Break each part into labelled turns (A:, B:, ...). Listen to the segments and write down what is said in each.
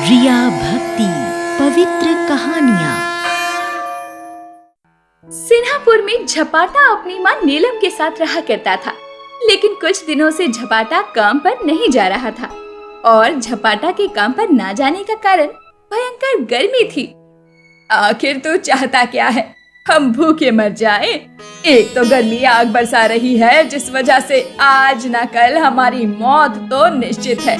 A: रिया भक्ति पवित्र कहानियाँ।
B: सिन्हापुर में झपाटा अपनी मां नीलम के साथ रहा करता था, लेकिन कुछ दिनों से झपाटा काम पर नहीं जा रहा था और झपाटा के काम पर ना जाने का कारण भयंकर गर्मी थी। आखिर तू चाहता क्या है? हम भूखे मर जाएं? एक तो गर्मी आग बरसा रही है, जिस वजह से आज न कल हमारी मौत तो निश्चित है,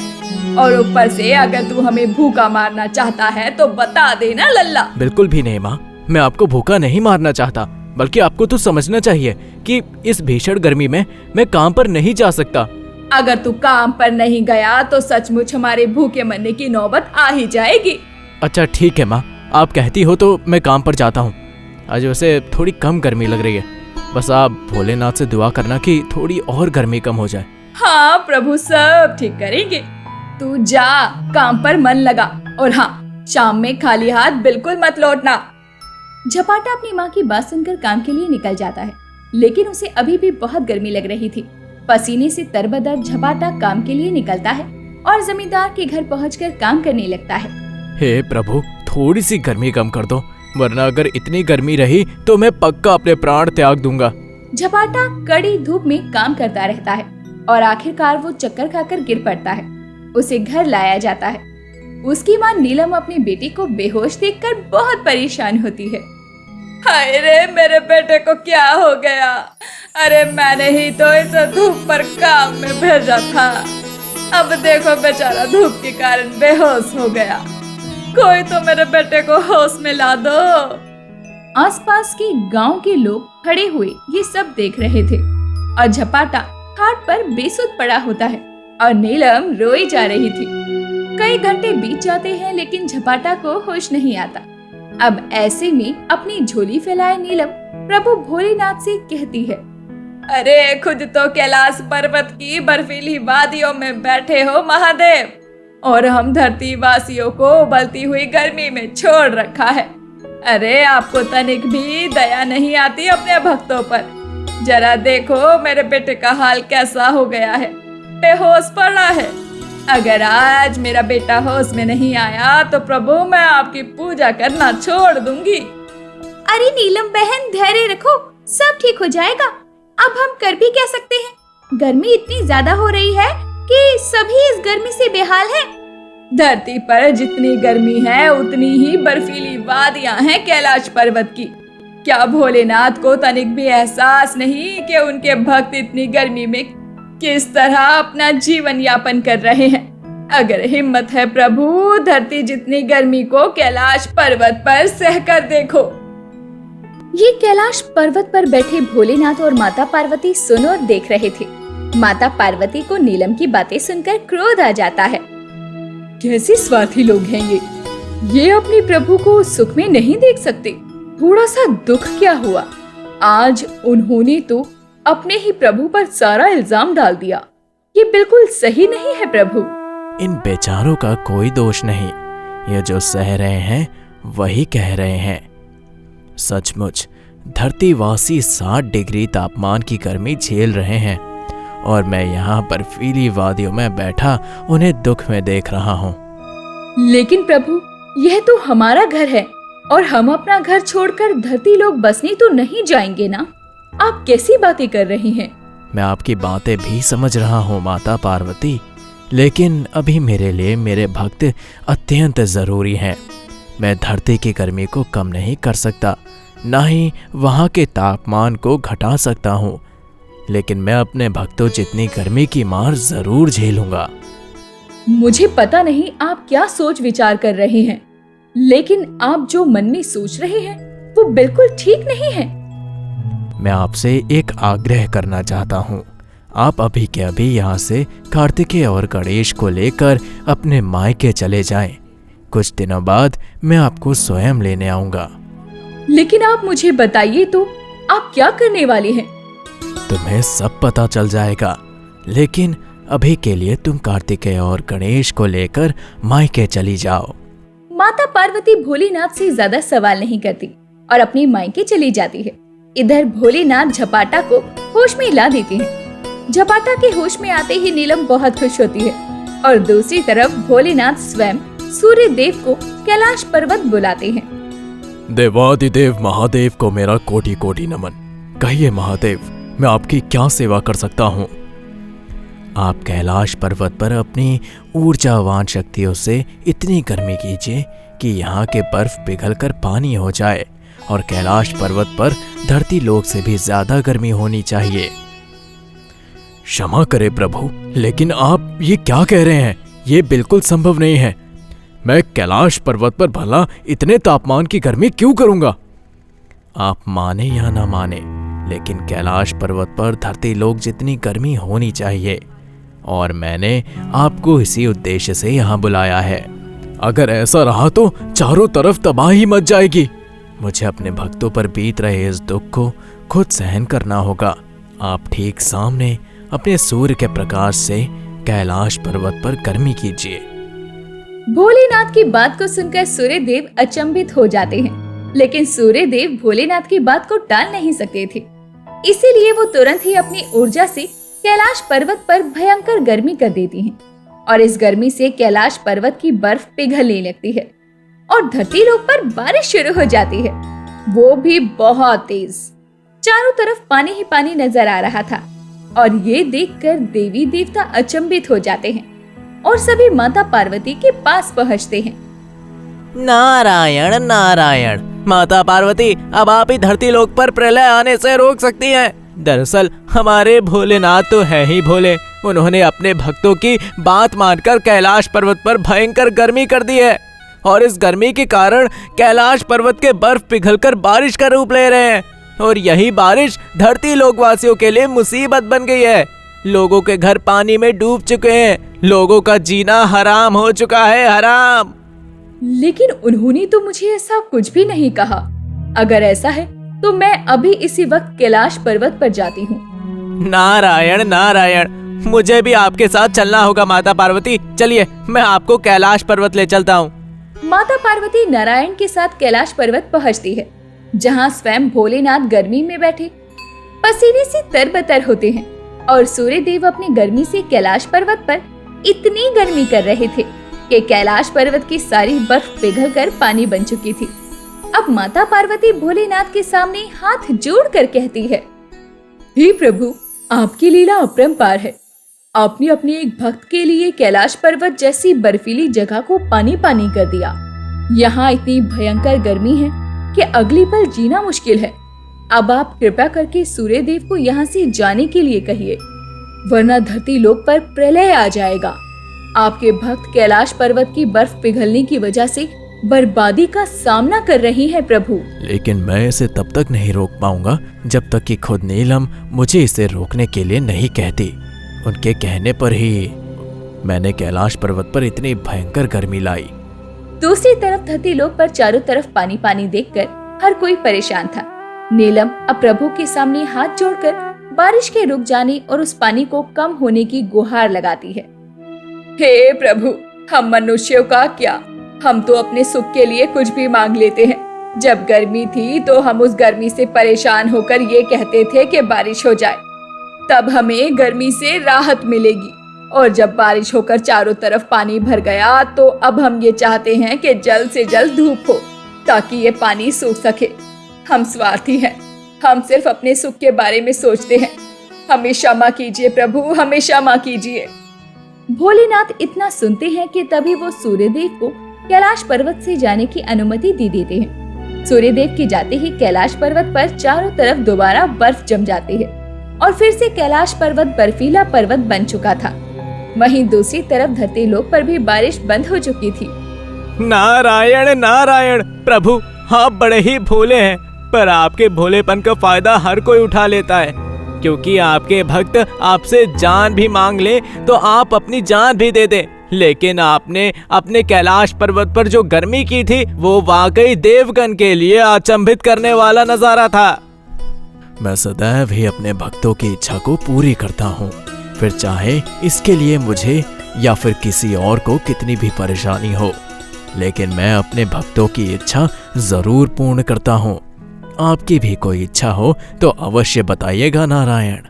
B: और ऊपर से अगर तू हमें भूखा मारना चाहता है तो बता देना लल्ला।
C: बिल्कुल भी नहीं माँ, मैं आपको भूखा नहीं मारना चाहता, बल्कि आपको तो समझना चाहिए कि इस भीषण गर्मी में मैं काम पर नहीं जा सकता।
B: अगर तू काम पर नहीं गया तो सचमुच हमारे भूखे मरने की नौबत आ ही जाएगी।
C: अच्छा ठीक है माँ, आप कहती हो तो मैं काम पर जाता हूँ। आज वैसे थोड़ी कम गर्मी लग रही है, बस आप भोलेनाथ से दुआ करना कि थोड़ी और गर्मी कम हो जाए।
B: हाँ प्रभु सब ठीक करेंगे, तू जा काम पर मन लगा, और हाँ शाम में खाली हाथ बिल्कुल मत लौटना। झपाटा अपनी माँ की बात सुनकर काम के लिए निकल जाता है, लेकिन उसे अभी भी बहुत गर्मी लग रही थी। पसीने से तरबतर झपाटा काम के लिए निकलता है और जमींदार के घर पहुंचकर काम करने लगता है।
C: हे प्रभु, थोड़ी सी गर्मी कम कर दो, वरना अगर इतनी गर्मी रही तो मैं पक्का अपने प्राण त्याग दूंगा।
B: झपाटा कड़ी धूप में काम करता रहता है और आखिरकार वो चक्कर खाकर गिर पड़ता है। उसे घर लाया जाता है। उसकी माँ नीलम अपनी बेटी को बेहोश देखकर बहुत परेशान होती है। हाय रे, मेरे बेटे को क्या हो गया? अरे मैंने ही तो इसे धूप पर काम में भेजा था, अब देखो बेचारा धूप के कारण बेहोश हो गया। कोई तो मेरे बेटे को होश में ला दो। आसपास के गांव के लोग खड़े हुए ये सब देख रहे थे और झपाटा खाट पर बेसुध पड़ा होता है और नीलम रोई जा रही थी। कई घंटे बीत जाते हैं, लेकिन झपाटा को होश नहीं आता। अब ऐसे में अपनी झोली फैलाए नीलम प्रभु भोलेनाथ से कहती है, अरे खुद तो कैलाश पर्वत की बर्फीली वादियों में बैठे हो महादेव, और हम धरती वासियों को उबलती हुई गर्मी में छोड़ रखा है। अरे आपको तनिक भी दया नहीं आती अपने भक्तों पर? जरा देखो मेरे बेटे का हाल कैसा हो गया है, बेहोश पड़ा है। अगर आज मेरा बेटा होश में नहीं आया तो प्रभु मैं आपकी पूजा करना छोड़ दूंगी। अरे नीलम बहन, धैर्य रखो, सब ठीक हो जाएगा। अब हम कर भी क्या सकते हैं? गर्मी इतनी ज्यादा हो रही है कि सभी इस गर्मी से बेहाल हैं। धरती पर जितनी गर्मी है उतनी ही बर्फीली वादियां हैं कैलाश पर्वत की। क्या भोलेनाथ को तनिक भी एहसास नहीं कि उनके भक्त इतनी गर्मी में किस तरह अपना जीवन यापन कर रहे हैं? अगर हिम्मत है प्रभु, धरती जितनी गर्मी को कैलाश पर्वत पर सहकर देखो। ये कैलाश पर्वत पर बैठे भोलेनाथ और माता पार्वती सुन और देख रहे थे। माता पार्वती को नीलम की बातें सुनकर क्रोध आ जाता है। कैसे स्वार्थी लोग हैं ये अपने प्रभु को सुख में नहीं देख सकते। थोड़ा सा दुख क्या हुआ, आज उन्होंने तो अपने ही प्रभु पर सारा इल्जाम डाल दिया। ये बिल्कुल सही नहीं है प्रभु।
C: इन बेचारों का कोई दोष नहीं, ये जो सह रहे हैं वही कह रहे हैं। सचमुच धरतीवासी 60 डिग्री तापमान की गर्मी झेल रहे हैं और मैं यहाँ बर्फीली वादियों में बैठा उन्हें दुख में देख रहा हूँ।
B: लेकिन प्रभु, यह तो हमारा घर है और हम अपना घर छोड़कर धरती लोग बसने तो नहीं जाएंगे ना? आप कैसी बातें कर रही हैं?
C: मैं आपकी बातें भी समझ रहा हूँ माता पार्वती, लेकिन अभी मेरे लिए मेरे भक्त अत्यंत जरूरी हैं। मैं धरती की गर्मी को कम नहीं कर सकता, ना ही वहाँ के तापमान को घटा सकता हूँ, लेकिन मैं अपने भक्तों जितनी गर्मी की मार जरूर झेलूंगा।
B: मुझे पता नहीं आप क्या सोच विचार कर रहे हैं, लेकिन आप जो मन में सोच रहे हैं वो बिल्कुल ठीक नहीं है।
C: मैं आपसे एक आग्रह करना चाहता हूँ। आप अभी के अभी यहाँ से कार्तिकेय और गणेश को लेकर अपने मायके चले जाएं। कुछ दिनों बाद मैं आपको स्वयं लेने आऊंगा।
B: लेकिन आप मुझे बताइए तो, आप क्या करने वाले हैं?
C: तुम्हें सब पता चल जाएगा, लेकिन अभी के लिए तुम कार्तिकेय और गणेश को लेकर मायके चली जाओ।
B: माता पार्वती भोलेनाथ से ज्यादा सवाल नहीं करती और अपनी मायके चली जाती है। इधर भोलेनाथ झपाटा को होश में ला देते हैं। झपाटा के होश में आते ही नीलम बहुत खुश होती है और दूसरी तरफ भोलेनाथ स्वयं सूर्य देव को कैलाश पर्वत बुलाते हैं।
C: देवादिदेव महादेव को मेरा कोटि कोटि नमन। कहिए महादेव, मैं आपकी क्या सेवा कर सकता हूँ? आप कैलाश पर्वत पर अपनी ऊर्जावान शक्तियों से इतनी गर्मी कीजिए कि यहाँ के बर्फ पिघलकर पानी हो जाए, और कैलाश पर्वत पर धरती लोक से भी ज्यादा गर्मी होनी चाहिए। क्षमा करे प्रभु, लेकिन आप ये क्या कह रहे हैं? ये बिल्कुल संभव नहीं है। मैं कैलाश पर्वत पर भला इतने तापमान की गर्मी क्यों करूंगा? आप माने या ना माने, लेकिन कैलाश पर्वत पर धरती लोक जितनी गर्मी होनी चाहिए, और मैंने आपको इसी उद्देश्य से यहाँ बुलाया है। अगर ऐसा रहा तो चारों तरफ तबाही मच जाएगी। मुझे अपने भक्तों पर बीत रहे इस दुख को खुद सहन करना होगा। आप ठीक सामने अपने सूर्य के प्रकाश से कैलाश पर्वत पर गर्मी कीजिए।
B: भोलेनाथ की बात को सुनकर सूर्य देव अचंभित हो जाते हैं, लेकिन सूर्य देव भोलेनाथ की बात को टाल नहीं सकते थे। इसीलिए वो तुरंत ही अपनी ऊर्जा से कैलाश पर्वत पर भयंकर गर्मी कर देती हैं, और इस गर्मी से कैलाश पर्वत की बर्फ पिघलने लगती है और धरती लोक पर बारिश शुरू हो जाती है, वो भी बहुत तेज। चारों तरफ पानी ही पानी नजर आ रहा था, और ये देखकर देवी देवता अचंभित हो जाते हैं और सभी माता पार्वती के पास पहुंचते हैं।
C: नारायण नारायण, माता पार्वती, अब आप ही धरती लोक पर प्रलय आने से रोक सकती हैं। दरअसल हमारे भोलेनाथ तो है ही भोले। उन्होंने अपने भक्तों की बात मानकर कैलाश पर्वत पर भयंकर गर्मी कर दी है, और इस गर्मी के कारण कैलाश पर्वत के बर्फ पिघलकर बारिश का रूप ले रहे हैं, और यही बारिश धरती लोकवासियों के लिए मुसीबत बन गई है। लोगों के घर पानी में डूब चुके हैं, लोगों का जीना हराम हो चुका है, हराम।
B: लेकिन उन्होंने तो मुझे ऐसा कुछ भी नहीं कहा। अगर ऐसा है तो मैं अभी इसी वक्त कैलाश पर्वत पर जाती हूँ।
C: नारायण नारायण, मुझे भी आपके साथ चलना होगा माता पार्वती। चलिए, मैं आपको कैलाश पर्वत ले चलता हूँ।
B: माता पार्वती नारायण के साथ कैलाश पर्वत पहुँचती है, जहाँ स्वयं भोलेनाथ गर्मी में बैठे पसीने से तरबतर होते हैं, और सूर्य देव अपनी गर्मी से कैलाश पर्वत पर इतनी गर्मी कर रहे थे कि कैलाश पर्वत की सारी बर्फ पिघलकर पानी बन चुकी थी। अब माता पार्वती भोलेनाथ के सामने हाथ जोड़कर कहती है, हे प्रभु, आपकी लीला अपरंपार है। आपने अपने एक भक्त के लिए कैलाश पर्वत जैसी बर्फीली जगह को पानी पानी कर दिया। यहाँ इतनी भयंकर गर्मी है कि अगली पल जीना मुश्किल है। अब आप कृपा करके सूर्य देव को यहाँ से जाने के लिए कहिए, वरना धरती लोक पर प्रलय आ जाएगा। आपके भक्त कैलाश पर्वत की बर्फ पिघलने की वजह से बर्बादी का सामना कर रही है प्रभु।
C: लेकिन मैं इसे तब तक नहीं रोक पाऊंगा जब तक कि खुद नीलम मुझे इसे रोकने के लिए नहीं कहती। उनके कहने पर ही मैंने कैलाश पर्वत पर इतनी भयंकर गर्मी लाई।
B: दूसरी तरफ धरती लोक पर चारों तरफ पानी पानी देखकर हर कोई परेशान था। नीलम अब प्रभु के सामने हाथ जोड़कर बारिश के रुक जाने और उस पानी को कम होने की गुहार लगाती है। हे प्रभु, हम मनुष्यों का क्या, हम तो अपने सुख के लिए कुछ भी मांग लेते हैं। जब गर्मी थी तो हम उस गर्मी से परेशान होकर ये कहते थे कि बारिश हो जाए, तब हमें गर्मी से राहत मिलेगी। और जब बारिश होकर चारों तरफ पानी भर गया तो अब हम ये चाहते हैं कि जल्द से जल्द धूप हो ताकि ये पानी सूख सके। हम स्वार्थी हैं, हम सिर्फ अपने सुख के बारे में सोचते हैं। हमें क्षमा कीजिए प्रभु, हमें क्षमा कीजिए। भोलेनाथ इतना सुनते हैं कि तभी वो सूर्यदेव को कैलाश पर्वत से जाने की अनुमति दे देते हैं। सूर्यदेव के जाते ही कैलाश पर्वत पर चारों तरफ दोबारा बर्फ जम जाती है और फिर से कैलाश पर्वत बर्फीला पर्वत बन चुका था। वहीं दूसरी तरफ धरती लोक पर भी बारिश बंद हो चुकी थी।
C: नारायण नारायण, प्रभु आप बड़े ही भोले हैं, पर आपके भोलेपन का फायदा हर कोई उठा लेता है, क्योंकि आपके भक्त आपसे जान भी मांग ले तो आप अपनी जान भी दे दे। लेकिन आपने अपने कैलाश पर्वत पर जो गर्मी की थी वो वाकई देवगण के लिए अचंभित करने वाला नजारा था। मैं सदैव ही अपने भक्तों की इच्छा को पूरी करता हूँ, फिर चाहे इसके लिए मुझे या फिर किसी और को कितनी भी परेशानी हो, लेकिन मैं अपने भक्तों की इच्छा जरूर पूर्ण करता हूँ। आपकी भी कोई इच्छा हो तो अवश्य बताइएगा नारायण।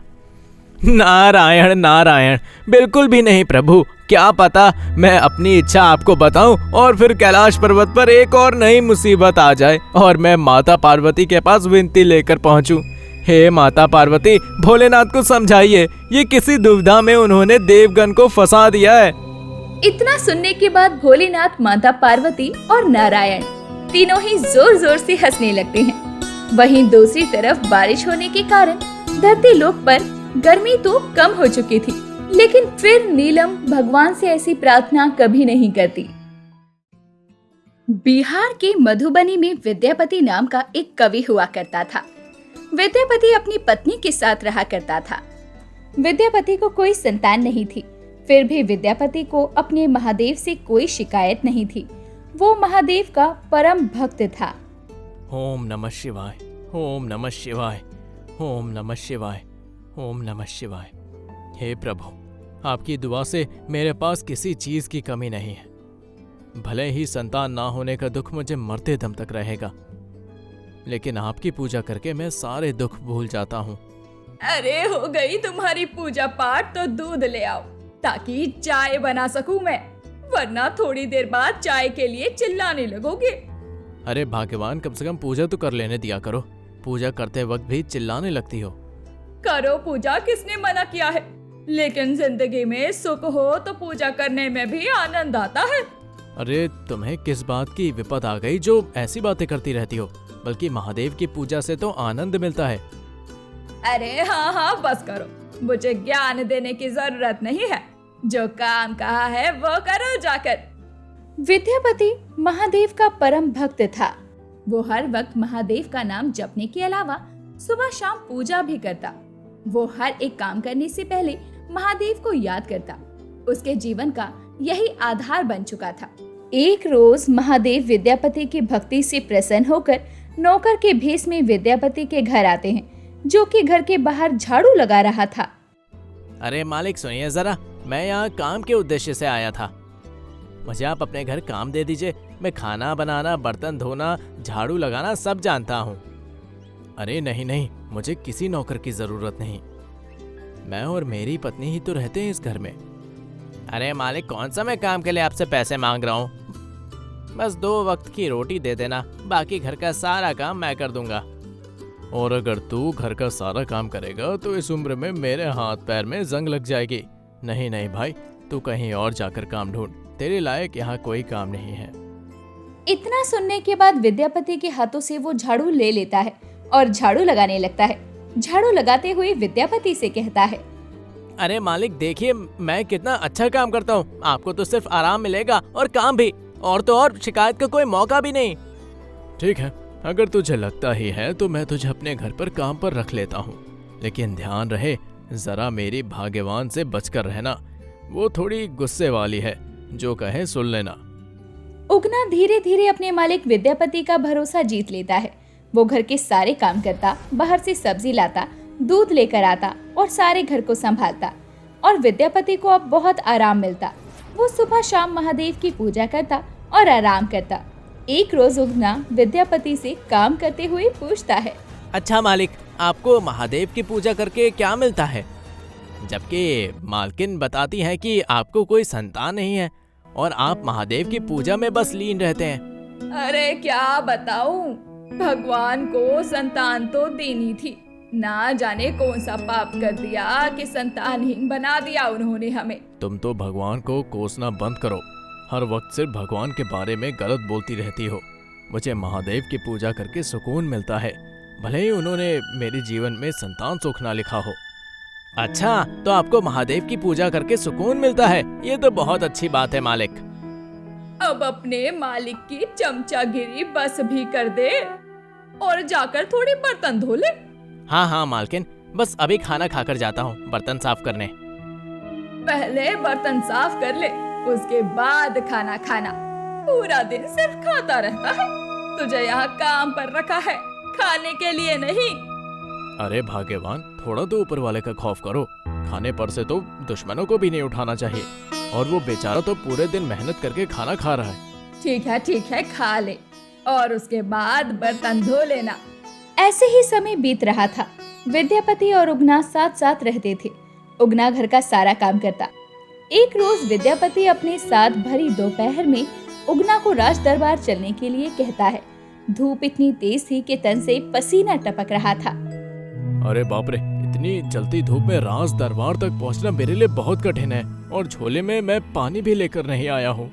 C: नारायण नारायण, बिल्कुल भी नहीं प्रभु। क्या पता मैं अपनी इच्छा आपको बताऊं और फिर कैलाश पर्वत पर एक और नई मुसीबत आ जाए और मैं माता पार्वती के पास विनती लेकर पहुंचूं। हे माता पार्वती, भोलेनाथ को समझाइए, ये किसी दुविधा में उन्होंने देवगण को फंसा दिया है।
B: इतना सुनने के बाद भोलेनाथ, माता पार्वती और नारायण तीनों ही जोर जोर से हंसने लगते हैं। वहीं दूसरी तरफ बारिश होने के कारण धरती लोक पर गर्मी तो कम हो चुकी थी, लेकिन फिर नीलम भगवान से ऐसी प्रार्थना कभी नहीं करती। बिहार के मधुबनी में विद्यापति नाम का एक कवि हुआ करता था। विद्यापति अपनी पत्नी के साथ रहा करता था। विद्यापति को कोई संतान नहीं थी, फिर भी विद्यापति को अपने महादेव से कोई शिकायत नहीं थी। वो महादेव का परम भक्त था।
C: ओम नमः शिवाय, ओम नमः शिवाय, ओम नमः शिवाय, ओम नमः शिवाय। हे प्रभु, आपकी दुआ से मेरे पास किसी चीज की कमी नहीं है। भले ही संतान ना होने का दुख मुझे मरते दम तक रहेगा, लेकिन आपकी पूजा करके मैं सारे दुख भूल जाता हूँ।
B: अरे हो गई तुम्हारी पूजा पाठ तो दूध ले आओ ताकि चाय बना सकूं मैं, वरना थोड़ी देर बाद चाय के लिए चिल्लाने लगोगे।
C: अरे भाग्यवान, कम से कम पूजा तो कर लेने दिया करो। पूजा करते वक्त भी चिल्लाने लगती हो।
B: करो पूजा, किसने मना किया है, लेकिन जिंदगी में सुख हो तो पूजा करने में भी आनंद आता है।
C: अरे तुम्हें किस बात की विपद आ गई जो ऐसी बातें करती रहती हो? बल्कि महादेव की पूजा से तो आनंद मिलता है।
B: अरे हाँ बस करो, मुझे ज्ञान देने की जरूरत नहीं है। जो काम कहा है वो करो जाकर। विद्यापति महादेव का परम भक्त था। वो हर वक्त महादेव का नाम जपने के अलावा सुबह शाम पूजा भी करता। वो हर एक काम करने से पहले महादेव को याद करता। उसके जीवन का यही आधार बन चुका था। एक रोज महादेव विद्यापति की भक्ति से प्रसन्न होकर नौकर के भेष में विद्यापति के घर आते हैं, जो कि घर के बाहर झाड़ू लगा रहा था।
C: अरे मालिक सुनिए जरा, मैं यहाँ काम के उद्देश्य से आया था। मुझे आप अपने घर काम दे दीजिए। मैं खाना बनाना, बर्तन धोना, झाड़ू लगाना सब जानता हूँ। अरे नहीं नहीं, मुझे किसी नौकर की जरूरत नहीं। मैं और मेरी पत्नी ही तो रहते हैं इस घर में। अरे मालिक, कौन सा मैं काम के लिए आपसे पैसे मांग रहा हूँ? बस 2 वक्त की रोटी दे देना, बाकी घर का सारा काम मैं कर दूंगा। और अगर तू घर का सारा काम करेगा तो इस उम्र में मेरे हाथ पैर में जंग लग जाएगी। नहीं नहीं भाई, तू कहीं और जाकर काम ढूंढ, तेरे लायक यहाँ कोई काम नहीं है।
B: इतना सुनने के बाद विद्यापति के हाथों से वो झाड़ू ले लेता है और झाड़ू लगाने लगता है। झाड़ू लगाते हुए विद्यापति से कहता है,
C: अरे मालिक देखिए, मैं कितना अच्छा काम करता हूँ। आपको तो सिर्फ आराम मिलेगा और काम भी, और तो और शिकायत का कोई मौका भी नहीं। ठीक है, अगर तुझे लगता ही है तो मैं तुझे अपने घर पर काम पर रख लेता हूँ, लेकिन ध्यान रहे जरा मेरी भाग्यवान से बचकर रहना। वो थोड़ी गुस्से वाली है, जो कहे सुन लेना।
B: उगना धीरे धीरे अपने मालिक विद्यापति का भरोसा जीत लेता है। वो घर के सारे काम करता, बाहर से सब्जी लाता, दूध लेकर आता और सारे घर को संभालता। और विद्यापति को अब बहुत आराम मिलता। वो सुबह शाम महादेव की पूजा करता और आराम करता। एक रोज उगना विद्यापति से काम करते हुए पूछता है,
C: अच्छा मालिक, आपको महादेव की पूजा करके क्या मिलता है? जबकि मालकिन बताती है कि आपको कोई संतान नहीं है और आप महादेव की पूजा में बस लीन रहते हैं।
B: अरे क्या बताऊं, भगवान को संतान तो देनी थी, ना जाने कौन सा पाप कर दिया कि संतानहीन बना दिया उन्होंने हमें।
C: तुम तो भगवान को कोसना बंद करो। हर वक्त सिर्फ भगवान के बारे में गलत बोलती रहती हो। मुझे महादेव की पूजा करके सुकून मिलता है, भले ही उन्होंने मेरे जीवन में संतान सुख ना लिखा हो। अच्छा, तो आपको महादेव की पूजा करके सुकून मिलता है? ये तो बहुत अच्छी बात है मालिक।
B: अब अपने मालिक की चमचागिरी बस भी कर दे और जाकर थोड़ी बर्तन धो ले।
C: हाँ मालकिन, बस अभी खाना खाकर जाता हूँ बर्तन साफ करने।
B: पहले बर्तन साफ कर ले, उसके बाद खाना खाना। पूरा दिन सिर्फ खाता रहता है। तुझे यहाँ काम पर रखा है, खाने के लिए नहीं।
C: अरे भाग्यवान, थोड़ा तो ऊपर वाले का खौफ करो। खाने पर से तो दुश्मनों को भी नहीं उठाना चाहिए, और वो बेचारा तो पूरे दिन मेहनत करके खाना खा रहा है।
B: ठीक है, खा ले और उसके बाद बर्तन धो लेना। ऐसे ही समय बीत रहा था। विद्यापति और उगना साथ साथ रहते थे। उगना घर का सारा काम करता। एक रोज विद्यापति अपने साथ भरी दोपहर में उगना को राज दरबार चलने के लिए कहता है। धूप इतनी तेज थी कि तन से पसीना टपक रहा था।
C: अरे बाप रे, इतनी जल्दी धूप में राज दरबार तक पहुंचना मेरे लिए बहुत कठिन है, और झोले में मैं पानी भी लेकर नहीं आया हूँ।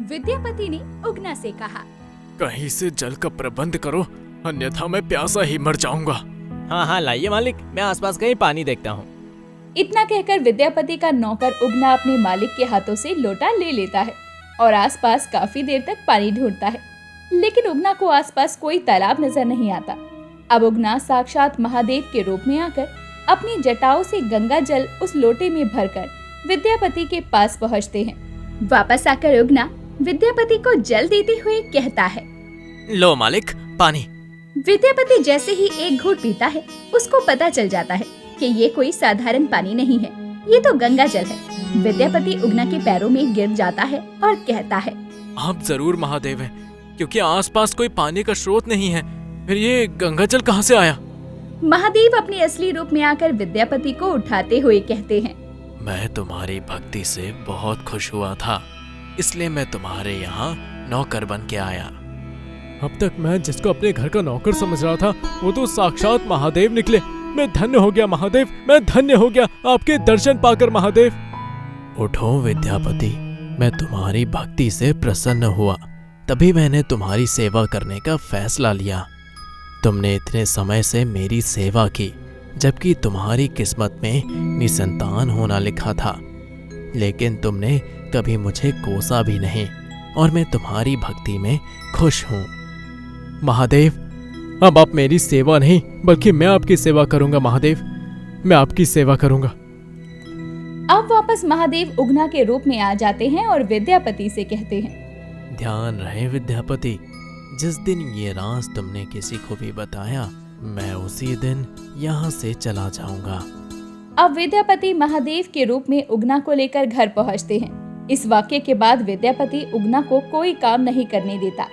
B: विद्यापति ने उगना से कहा,
C: कहीं से जल का प्रबंध करो, अन्यथा मैं प्यासा ही मर जाऊंगा। हाँ लाइए मालिक, मैं आसपास कहीं पानी देखता हूँ।
B: इतना कहकर विद्यापति का नौकर उगना अपने मालिक के हाथों से लोटा ले लेता है और आसपास काफी देर तक पानी ढूंढता है, लेकिन उगना को आसपास कोई तालाब नजर नहीं आता। अब उगना साक्षात महादेव के रूप में आकर अपनी जटाओं से गंगा जल उस लोटे में भरकर विद्यापति के पास पहुंचते हैं। वापस आकर उगना विद्यापति को जल देते हुए कहता है,
C: लो मालिक, पानी।
B: विद्यापति जैसे ही एक घूंट पीता है, उसको पता चल जाता है कि ये कोई साधारण पानी नहीं है, ये तो गंगा जल है। विद्यापति उगना के पैरों में गिर जाता है और कहता है,
C: आप जरूर महादेव हैं, क्योंकि आसपास कोई पानी का स्रोत नहीं है, फिर ये गंगा जल कहाँ से आया?
B: महादेव अपने असली रूप में आकर विद्यापति को उठाते हुए कहते हैं,
C: मैं तुम्हारी भक्ति से बहुत खुश हुआ था, इसलिए मैं तुम्हारे यहाँ नौकर बन के आया। अब तक मैं जिसको अपने घर का नौकर समझ रहा था, वो तो साक्षात महादेव निकले। मैं धन्य हो गया महादेव, मैं धन्य हो गया आपके दर्शन पाकर महादेव। उठो विद्यापति, मैं तुम्हारी भक्ति से प्रसन्न हुआ, तभी मैंने तुम्हारी सेवा करने का फैसला लिया। तुमने इतने समय से मेरी सेवा की, जबकि तुम्हारी किस्मत में निसंतान होना लिखा था, लेकिन तुमने कभी मुझे कोसा भी नहीं, और मैं तुम्हारी भक्ति में खुश हूँ। महादेव, अब आप मेरी सेवा नहीं बल्कि मैं आपकी सेवा करूंगा महादेव, मैं आपकी सेवा करूंगा।
B: अब वापस महादेव उगना के रूप में आ जाते हैं और विद्यापति से कहते हैं,
C: ध्यान रहे विद्यापति, जिस दिन ये राज तुमने किसी को भी बताया, मैं उसी दिन यहाँ से चला जाऊंगा।
B: अब विद्यापति महादेव के रूप में उगना को लेकर घर पहुँचते हैं। इस वाक्य के बाद विद्यापति उगना को कोई काम नहीं करने देता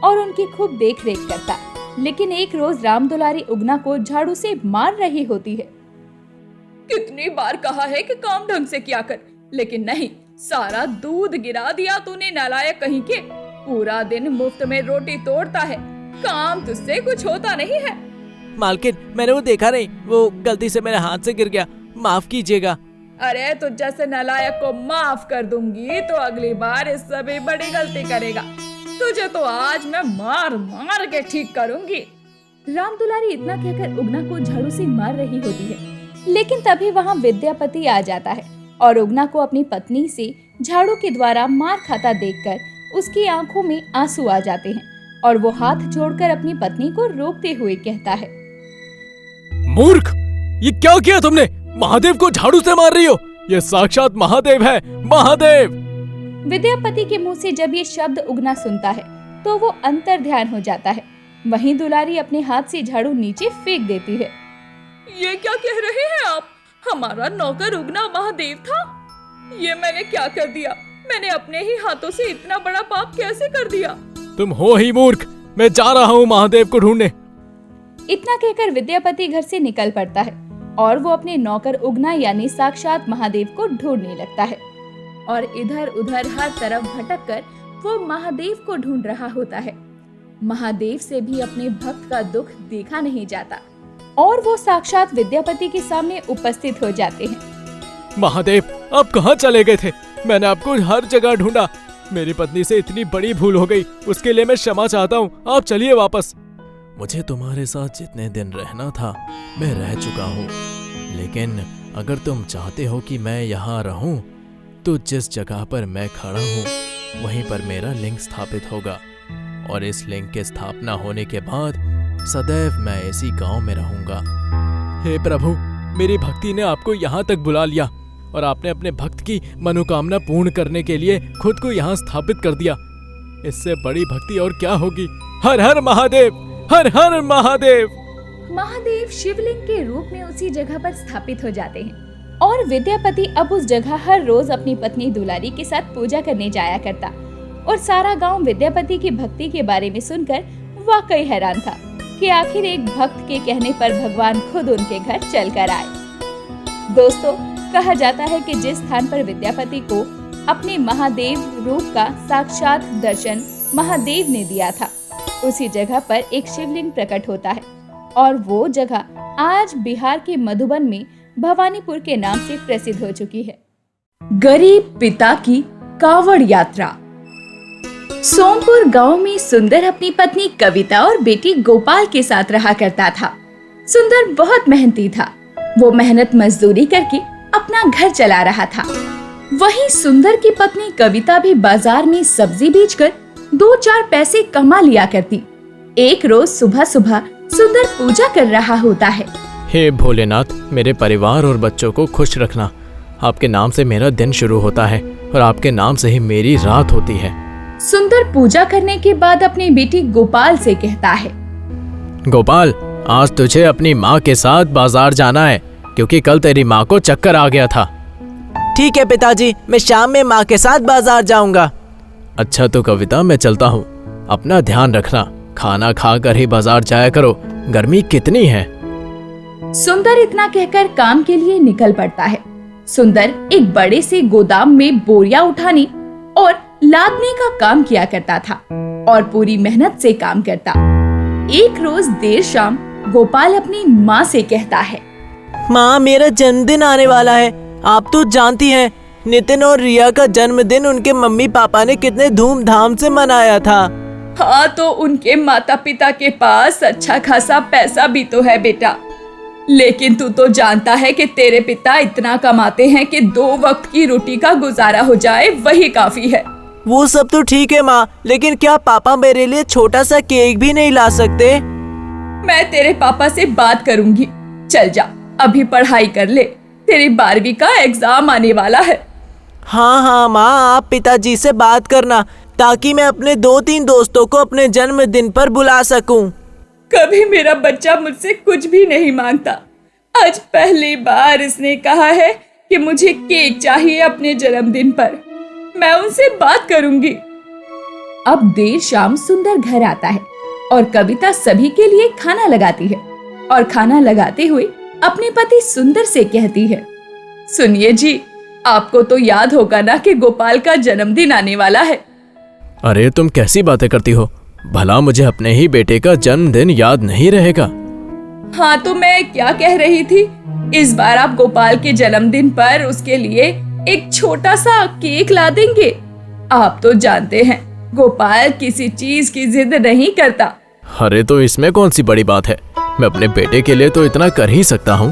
B: और उनकी खूब देख रेख करता। लेकिन एक रोज राम दुलारी उगना को झाड़ू से मार रही होती है। कितनी बार कहा है कि काम ढंग से किया कर, लेकिन नहीं, सारा दूध गिरा दिया तूने नालायक कहीं के। पूरा दिन मुफ्त में रोटी तोड़ता है, काम तुझसे कुछ होता नहीं है।
C: मालकिन, मैंने वो देखा नहीं, वो गलती से मेरे हाथ से गिर गया, माफ कीजिएगा।
B: अरे तुझ जैसे नालायक को माफ कर दूंगी तो अगली बार इससे भी बड़ी गलती करेगा। तुझे तो आज मैं मार मार के ठीक करूंगी। राम दुलारी इतना कहकर उगना को झाड़ू से मार रही होती है, लेकिन तभी वहाँ विद्यापति आ जाता है और उगना को अपनी पत्नी से झाड़ू के द्वारा मार खाता देखकर उसकी आंखों में आंसू आ जाते हैं और वो हाथ जोड़कर अपनी पत्नी को रोकते हुए कहता है,
C: मूर्ख, ये क्या किया तुमने? महादेव को झाड़ू से मार रही हो, ये साक्षात महादेव है, महादेव।
B: विद्यापति के मुंह से जब ये शब्द उगना सुनता है तो वो अंतर ध्यान हो जाता है। वहीं दुलारी अपने हाथ से झाड़ू नीचे फेंक देती है। ये क्या कह रहे हैं आप? हमारा नौकर उगना महादेव था? ये मैंने क्या कर दिया? मैंने अपने ही हाथों से इतना बड़ा पाप कैसे कर दिया?
C: तुम हो ही मूर्ख, मैं जा रहा हूँ महादेव को ढूंढने।
B: इतना कहकर विद्यापति घर से निकल पड़ता है और वो अपने नौकर उगना यानी साक्षात महादेव को ढूंढने लगता है और इधर उधर हर तरफ भटककर वो महादेव को ढूंढ रहा होता है। महादेव से भी अपने भक्त का दुख देखा नहीं जाता और वो साक्षात विद्यापति के सामने उपस्थित हो जाते हैं।
C: महादेव, आप कहाँ चले गए थे? मैंने आपको हर जगह ढूंढा। मेरी पत्नी से इतनी बड़ी भूल हो गई, उसके लिए मैं क्षमा चाहता हूँ। आप चलिए वापस। मुझे तुम्हारे साथ जितने दिन रहना था मैं रह चुका हूँ, लेकिन अगर तुम चाहते हो कि मैं यहाँ रहूँ तो जिस जगह पर मैं खड़ा हूँ वहीं पर मेरा लिंग स्थापित होगा, और इस लिंग के स्थापना होने के बाद सदैव मैं इसी गांव में रहूंगा। हे प्रभु, मेरी भक्ति ने आपको यहाँ तक बुला लिया और आपने अपने भक्त की मनोकामना पूर्ण करने के लिए खुद को यहाँ स्थापित कर दिया। इससे बड़ी भक्ति और क्या होगी? हर हर महादेव, हर हर महादेव।
B: महादेव शिवलिंग के रूप में उसी जगह पर स्थापित हो जाते हैं और विद्यापति अब उस जगह हर रोज अपनी पत्नी दुलारी के साथ पूजा करने जाया करता और सारा गांव विद्यापति की भक्ति के बारे में सुनकर वाकई हैरान था कि आखिर एक भक्त के कहने पर भगवान खुद उनके घर चलकर आए। दोस्तों, कहा जाता है कि जिस स्थान पर विद्यापति को अपने महादेव रूप का साक्षात दर्शन महादेव ने दिया था, उसी जगह पर एक शिवलिंग प्रकट होता है और वो जगह आज बिहार के मधुबन में भवानीपुर के नाम से प्रसिद्ध हो चुकी है। गरीब पिता की कांवड़ यात्रा। सोमपुर गांव में सुंदर अपनी पत्नी कविता और बेटी गोपाल के साथ रहा करता था। सुंदर बहुत मेहनती था। वो मेहनत मजदूरी करके अपना घर चला रहा था। वहीं सुंदर की पत्नी कविता भी बाजार में सब्जी बेचकर 2-4 पैसे कमा लिया करती। एक रोज सुबह सुबह सुंदर पूजा कर रहा होता है।
C: हे भोलेनाथ, मेरे परिवार और बच्चों को खुश रखना। आपके नाम से मेरा दिन शुरू होता है और आपके नाम से ही मेरी रात होती है।
B: सुंदर पूजा करने के बाद अपनी बेटी गोपाल से कहता है,
C: गोपाल, आज तुझे अपनी माँ के साथ बाजार जाना है क्योंकि कल तेरी माँ को चक्कर आ गया था।
D: ठीक है पिताजी, मैं शाम में माँ के साथ बाजार जाऊंगा।
C: अच्छा तो कविता, मैं चलता हूँ। अपना ध्यान रखना, खाना खाकर ही बाजार जाया करो, गर्मी कितनी है।
B: सुंदर इतना कहकर काम के लिए निकल पड़ता है। सुंदर एक बड़े से गोदाम में बोरियां उठाने और लादने का काम किया करता था और पूरी मेहनत से काम करता। एक रोज देर शाम गोपाल अपनी माँ से कहता है,
D: माँ, मेरा जन्मदिन आने वाला है। आप तो जानती हैं, नितिन और रिया का जन्मदिन उनके मम्मी पापा ने कितने धूमधाम से मनाया था।
B: हाँ, तो उनके माता पिता के पास अच्छा खासा पैसा भी तो है बेटा, लेकिन तू तो जानता है कि तेरे पिता इतना कमाते हैं कि 2 वक्त की रोटी का गुजारा हो जाए वही काफी है।
D: वो सब तो ठीक है माँ, लेकिन क्या पापा मेरे लिए छोटा सा केक भी नहीं ला सकते?
B: मैं तेरे पापा से बात करूंगी। चल जा, अभी पढ़ाई कर ले, तेरी 12वीं का एग्जाम आने वाला है।
D: हाँ हाँ माँ, आप पिताजी से बात करना ताकि मैं अपने 2-3 दोस्तों को अपने जन्मदिन पर बुला सकूं।
B: कभी मेरा बच्चा मुझसे कुछ भी नहीं मांगता। आज पहली बार इसने कहा है कि मुझे केक चाहिए अपने जन्मदिन पर। मैं उनसे बात करूंगी। अब देर शाम सुंदर घर आता है और कविता सभी के लिए खाना लगाती है और खाना लगाते हुए अपने पति सुंदर से कहती है, सुनिए जी, आपको तो याद होगा ना कि गोपाल का जन्मदिन आने वाला है।
C: अरे तुम कैसी बातें करती हो? भला मुझे अपने ही बेटे का जन्मदिन याद नहीं रहेगा?
B: हाँ, तो मैं क्या कह रही थी, इस बार आप गोपाल के जन्मदिन पर उसके लिए एक छोटा सा केक ला देंगे। आप तो जानते हैं गोपाल किसी चीज की जिद नहीं करता।
C: अरे तो इसमें कौन सी बड़ी बात है, मैं अपने बेटे के लिए तो इतना कर ही सकता हूँ।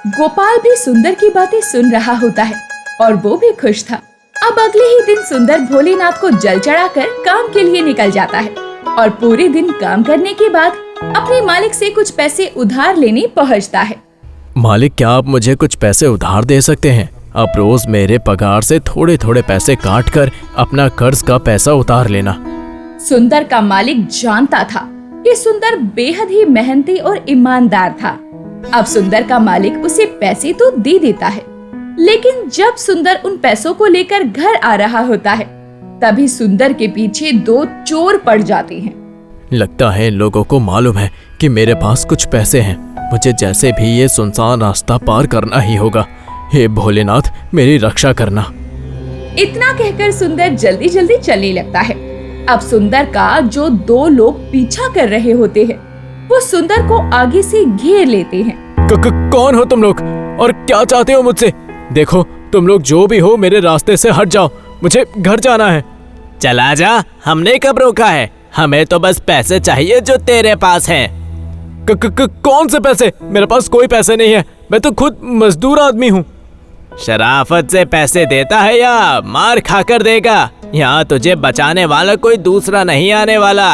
B: गोपाल भी सुंदर की बातें सुन रहा होता है और वो भी खुश था। अब अगले ही दिन सुंदर भोलेनाथ को जल चढ़ाकर काम के लिए निकल जाता है और पूरे दिन काम करने के बाद अपने मालिक से कुछ पैसे उधार लेने पहुंचता है।
C: मालिक, क्या आप मुझे कुछ पैसे उधार दे सकते हैं? आप रोज मेरे पगार से थोड़े थोड़े पैसे काट कर अपना कर्ज का पैसा उतार लेना।
B: सुंदर का मालिक जानता था कि सुंदर बेहद ही मेहनती और ईमानदार था। अब सुंदर का मालिक उसे पैसे तो दे देता है, लेकिन जब सुंदर उन पैसों को लेकर घर आ रहा होता है तभी सुंदर के पीछे 2 चोर पड़ जाते हैं।
C: लगता है लोगों को मालूम है कि मेरे पास कुछ पैसे हैं। मुझे जैसे भी ये सुनसान रास्ता पार करना ही होगा। हे भोलेनाथ, मेरी रक्षा करना।
B: इतना कहकर सुंदर जल्दी जल्दी चलने लगता है। अब सुंदर का जो 2 लोग पीछा कर रहे होते हैं वो सुंदर को आगे से घेर लेते हैं।
C: कौन हो तुम लोग और क्या चाहते हो मुझसे? देखो, तुम लोग जो भी हो मेरे रास्ते से हट जाओ, मुझे घर जाना है।
D: चला जा, हमने कब रोका है? हमें तो बस पैसे चाहिए जो तेरे पास हैं।
C: कौन से पैसे? मेरे पास कोई पैसे नहीं है, मैं तो खुद मजदूर आदमी हूँ।
D: शराफत से पैसे देता है या मार खाकर देगा? यहाँ तुझे बचाने वाला कोई दूसरा नहीं आने वाला।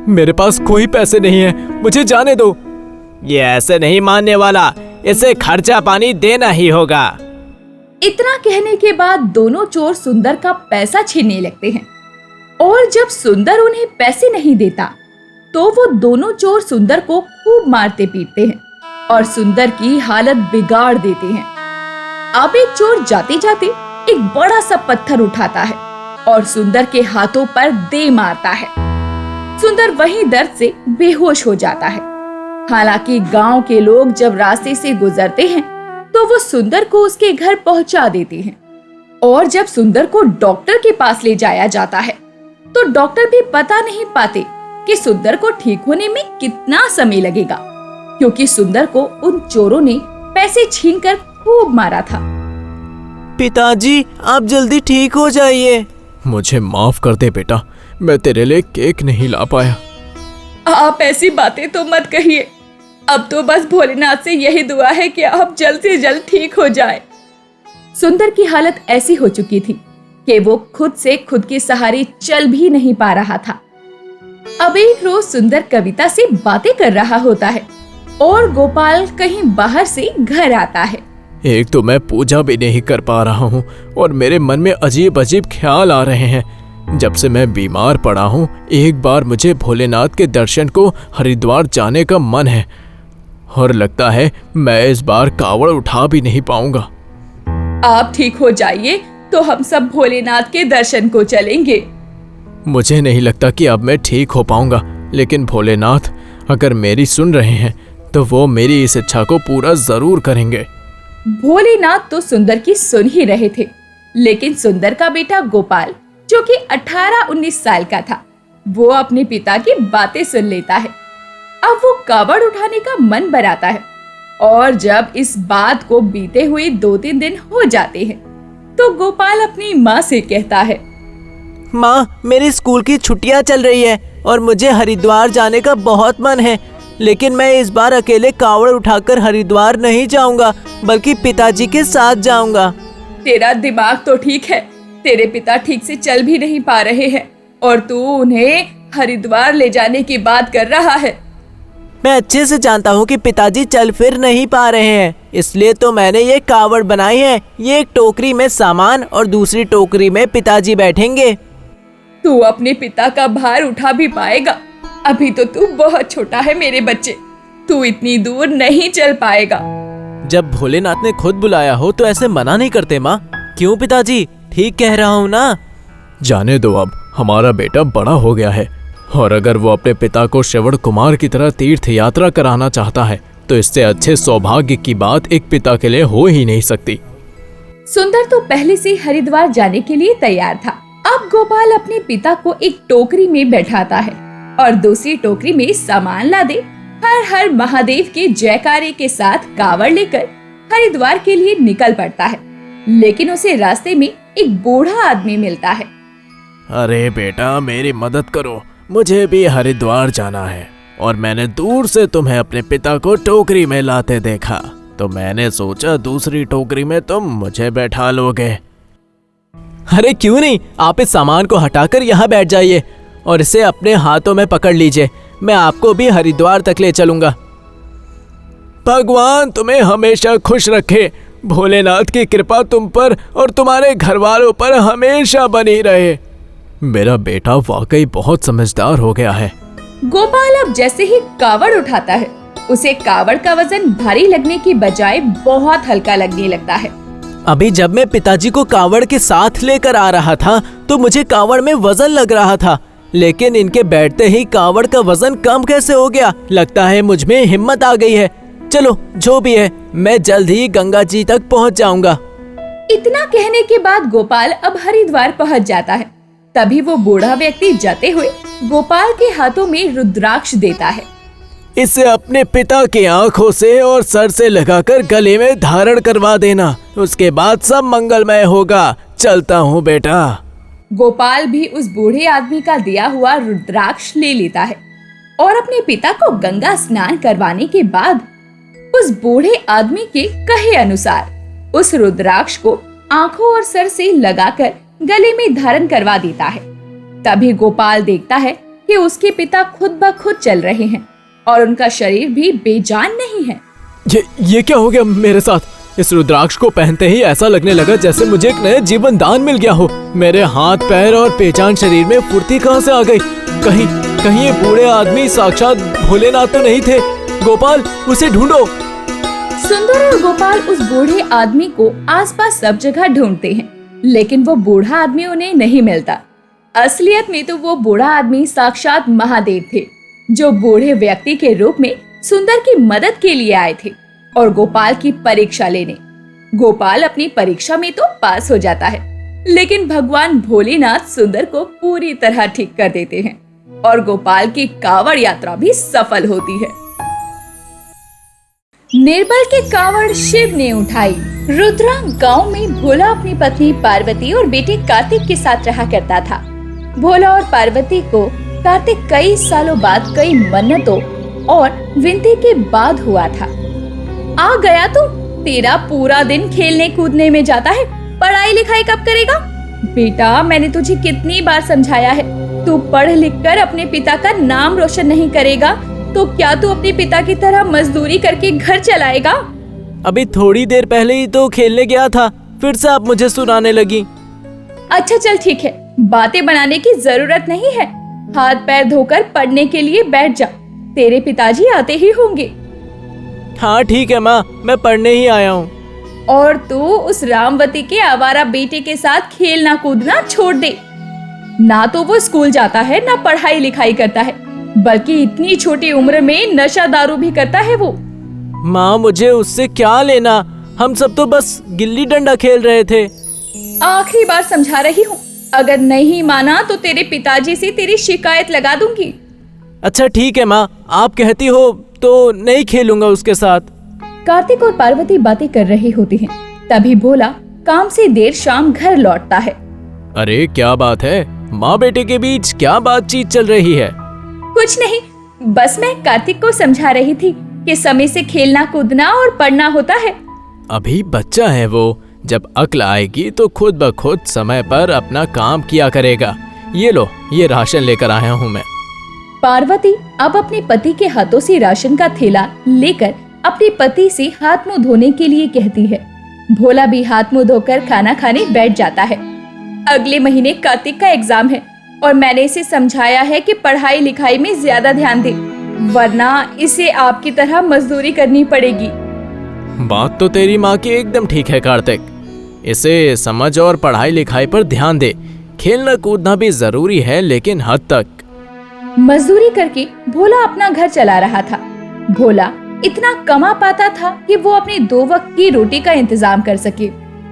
C: मेरे पास कोई पैसे नहीं है, मुझे जाने दो।
D: ये ऐसे नहीं मानने वाला, इसे खर्चा पानी देना ही होगा।
B: इतना कहने के बाद दोनों चोर सुंदर का पैसा छीनने लगते हैं और जब सुंदर उन्हें पैसे नहीं देता तो वो दोनों चोर सुंदर को खूब मारते पीटते हैं और सुंदर की हालत बिगाड़ देते हैं। अब एक चोर जाते जाते एक बड़ा सा पत्थर उठाता है और सुंदर के हाथों पर दे मारता है। सुंदर वहीं दर्द से बेहोश हो जाता है। हालांकि गांव के लोग जब रास्ते से गुजरते हैं तो वो सुंदर को उसके घर पहुंचा देते हैं। और जब सुंदर को डॉक्टर के पास ले जाया जाता है तो डॉक्टर भी पता नहीं पाते कि सुंदर को ठीक होने में कितना समय लगेगा, क्योंकि सुंदर को उन चोरों ने पैसे छीनकर खूब मारा था।
D: पिताजी, आप जल्दी ठीक हो जाइए।
C: मुझे माफ कर दे बेटा, मैं तेरे लिए केक नहीं ला पाया।
B: आप ऐसी बातें तो मत कहिए। अब तो बस भोलेनाथ से यही दुआ है कि आप जल्द से जल्द ठीक हो जाए। सुंदर की हालत ऐसी हो चुकी थी कि वो खुद से खुद के सहारे चल भी नहीं पा रहा था। अब एक रोज सुंदर कविता से बातें कर रहा होता है और गोपाल कहीं बाहर से घर आता है।
C: एक तो मैं पूजा भी नहीं कर पा रहा हूँ और मेरे मन में अजीब अजीब ख्याल आ रहे हैं। जब से मैं बीमार पड़ा हूँ, एक बार मुझे भोलेनाथ के दर्शन को हरिद्वार जाने का मन है और लगता है मैं इस बार कावड़ उठा भी नहीं पाऊंगा।
B: आप ठीक हो जाइए तो हम सब भोलेनाथ के दर्शन को चलेंगे।
C: मुझे नहीं लगता कि अब मैं ठीक हो पाऊंगा, लेकिन भोलेनाथ अगर मेरी सुन रहे हैं तो वो मेरी इस इच्छा को पूरा जरूर करेंगे।
B: भोलेनाथ तो सुंदर की सुन ही रहे थे, लेकिन सुंदर का बेटा गोपाल, जो कि 18-19 साल का था, वो अपने पिता की बातें सुन लेता है। अब वो कावड़ उठाने का मन बनाता है और जब इस बात को बीते हुए 2-3 दिन हो जाते हैं तो गोपाल अपनी माँ से कहता है,
D: माँ, मेरी स्कूल की छुट्टियाँ चल रही है और मुझे हरिद्वार जाने का बहुत मन है, लेकिन मैं इस बार अकेले कावड़ उठाकर हरिद्वार नहीं जाऊंगा, बल्कि पिताजी के साथ जाऊंगा।
B: तेरा दिमाग तो ठीक है, तेरे पिता ठीक से चल भी नहीं पा रहे हैं और तू उन्हें हरिद्वार ले जाने की बात कर रहा है।
D: मैं अच्छे से जानता हूँ कि पिताजी चल फिर नहीं पा रहे हैं, इसलिए तो मैंने ये कावड़ बनाई है। ये एक टोकरी में सामान और दूसरी टोकरी में पिताजी बैठेंगे।
B: तू अपने पिता का भार उठा भी पाएगा? अभी तो तू बहुत छोटा है मेरे बच्चे, तू इतनी दूर नहीं चल पाएगा।
D: जब भोलेनाथ ने खुद बुलाया हो तो ऐसे मना नहीं करते माँ। क्यों पिताजी, ठीक कह रहा हूँ ना?
C: जाने दो, अब हमारा बेटा बड़ा हो गया है और अगर वो अपने पिता को श्रवण कुमार की तरह तीर्थ यात्रा कराना चाहता है तो इससे अच्छे सौभाग्य की बात एक पिता के लिए हो ही नहीं सकती।
B: सुंदर तो पहले से हरिद्वार जाने के लिए तैयार था। अब गोपाल अपने पिता को एक टोकरी में बैठाता है और दूसरी टोकरी में सामान लादे हर हर महादेव के जयकारे के साथ कावड़ लेकर हरिद्वार के लिए निकल पड़ता है। लेकिन उसे रास्ते में एक बूढ़ा आदमी मिलता है।
C: अरे बेटा, मेरी मदद करो, मुझे भी हरिद्वार जाना है और मैंने दूर से तुम्हें अपने पिता को टोकरी में लाते देखा, तो मैंने सोचा दूसरी टोकरी में तुम मुझे बैठा लोगे।
D: अरे क्यों नहीं, आप इस सामान को हटाकर यहाँ बैठ जाइए और इसे अपने हाथों में पकड़ लीजिए। मैं आपको भी हरिद्वार तक ले चलूंगा।
C: भगवान तुम्हें हमेशा खुश रखे। भोलेनाथ की कृपा तुम पर और तुम्हारे घर वालों पर हमेशा बनी रहे। मेरा बेटा वाकई बहुत समझदार हो गया है।
B: गोपाल अब जैसे ही कावड़ उठाता है, उसे कावड़ का वजन भारी लगने की बजाय बहुत हल्का लगने लगता है।
D: अभी जब मैं पिताजी को कावड़ के साथ लेकर आ रहा था तो मुझे कावड़ में वजन लग रहा था, लेकिन इनके बैठते ही कावड़ का वजन कम कैसे हो गया? लगता है मुझ में हिम्मत आ गई है। चलो, जो भी है, मैं जल्द ही गंगा जी तक पहुंच जाऊंगा।
B: इतना कहने के बाद गोपाल अब हरिद्वार पहुंच जाता है। तभी वो बूढ़ा व्यक्ति जाते हुए गोपाल के हाथों में रुद्राक्ष देता है।
C: इसे अपने पिता की आंखों से और सर से लगाकर गले में धारण करवा देना, उसके बाद सब मंगलमय होगा। चलता हूँ बेटा।
B: गोपाल भी उस बूढ़े आदमी का दिया हुआ रुद्राक्ष ले लेता है और अपने पिता को गंगा स्नान करवाने के बाद उस बूढ़े आदमी के कहे अनुसार उस रुद्राक्ष को आंखों और सर से लगाकर गले में धारण करवा देता है। तभी गोपाल देखता है कि उसके पिता खुद ब खुद चल रहे हैं और उनका शरीर भी बेजान नहीं है।
C: ये क्या हो गया मेरे साथ? इस रुद्राक्ष को पहनते ही ऐसा लगने लगा जैसे मुझे एक नया जीवन दान मिल गया हो। मेरे हाथ पैर और बेजान शरीर में फुर्ती कहाँ से आ गई? कहीं ये बूढ़े आदमी साक्षात भोलेनाथ तो नहीं थे? गोपाल, उसे ढूंढो।
B: सुंदर और गोपाल उस बूढ़े आदमी को आसपास सब जगह ढूंढते हैं, लेकिन वो बूढ़ा आदमी उन्हें नहीं मिलता। असलियत में तो वो बूढ़ा आदमी साक्षात महादेव थे, जो बूढ़े व्यक्ति के रूप में सुंदर की मदद के लिए आए थे और गोपाल की परीक्षा लेने। गोपाल अपनी परीक्षा में तो पास हो जाता है, लेकिन भगवान भोलेनाथ सुंदर को पूरी तरह ठीक कर देते हैं और गोपाल की कांवड़ यात्रा भी सफल होती है। निर्बल की कांवड़ शिव ने उठाई। रुद्रा गांव में भोला अपनी पत्नी पार्वती और बेटे कार्तिक के साथ रहा करता था। भोला और पार्वती को कार्तिक कई सालों बाद कई मन्नतों और विनती के बाद हुआ था। आ गया तू, तेरा पूरा दिन खेलने कूदने में जाता है, पढ़ाई लिखाई कब करेगा? बेटा, मैंने तुझे कितनी बार समझाया है, तू पढ़ लिख कर अपने पिता का नाम रोशन नहीं करेगा तो क्या तू अपने पिता की तरह मजदूरी करके घर चलाएगा?
D: अभी थोड़ी देर पहले ही तो खेलने गया था, फिर से आप मुझे सुनाने लगी।
B: अच्छा चल ठीक है, बातें बनाने की जरूरत नहीं है। हाथ पैर धोकर पढ़ने के लिए बैठ जा, तेरे पिताजी आते ही होंगे।
D: हाँ ठीक है माँ, मैं पढ़ने ही आया हूँ।
B: और तू उस रामवती के आवारा बेटे के साथ खेलना कूदना छोड़ दे। ना तो वो स्कूल जाता है, ना पढ़ाई लिखाई करता है, बल्कि इतनी छोटी उम्र में नशा दारू भी करता है वो।
D: माँ, मुझे उससे क्या लेना, हम सब तो बस गिल्ली डंडा खेल रहे थे।
B: आखिरी बार समझा रही हूँ, अगर नहीं माना तो तेरे पिताजी से तेरी शिकायत लगा दूंगी।
D: अच्छा ठीक है माँ, आप कहती हो तो नहीं खेलूंगा उसके साथ।
B: कार्तिक और पार्वती बातें कर रही होती हैं। तभी भोला काम से देर शाम घर लौटता है।
C: अरे क्या बात है, माँ बेटे के बीच क्या बातचीत चल रही है?
B: कुछ नहीं, बस मैं कार्तिक को समझा रही थी कि समय से खेलना कूदना और पढ़ना होता है।
C: अभी बच्चा है वो, जब अक्ल आएगी तो खुद ब खुद समय पर अपना काम किया करेगा। ये लो, ये राशन लेकर आया हूँ मैं।
B: पार्वती अब अपने पति के हाथों से राशन का थैला लेकर अपने पति से हाथ मुंह धोने के लिए कहती है। भोला भी हाथ मुंह धोकर खाना खाने बैठ जाता है। अगले महीने कार्तिक का एग्जाम है और मैंने इसे समझाया है कि पढ़ाई लिखाई में ज्यादा ध्यान दे, वरना इसे आपकी तरह मजदूरी करनी पड़ेगी।
C: बात तो तेरी माँ की एकदम ठीक है कार्तिक, इसे समझ और पढ़ाई लिखाई पर ध्यान दे। खेलना कूदना भी जरूरी है, लेकिन हद तक।
B: मजदूरी करके भोला अपना घर चला रहा था। भोला इतना कमा पाता था कि वो अपने 2 वक्त की रोटी का इंतजाम कर सके,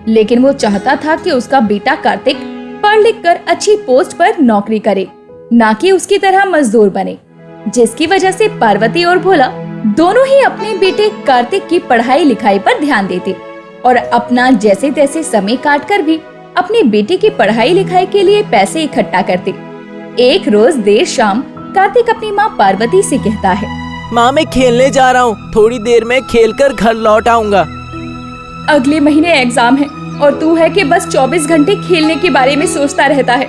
B: लेकिन वो चाहता था कि उसका बेटा कार्तिक पढ़ लिख कर अच्छी पोस्ट पर नौकरी करे, ना कि उसकी तरह मजदूर बने। जिसकी वजह से पार्वती और भोला दोनों ही अपने बेटे कार्तिक की पढ़ाई लिखाई पर ध्यान देते और अपना जैसे तैसे समय काट कर भी अपने बेटे की पढ़ाई लिखाई के लिए पैसे इकट्ठा करते। एक रोज देर शाम कार्तिक अपनी माँ पार्वती से कहता है,
D: माँ मैं खेलने जा रहा हूँ, थोड़ी देर में खेलकर घर लौट आऊंगा।
B: अगले महीने एग्जाम है और तू है कि बस 24 घंटे खेलने के बारे में सोचता रहता है।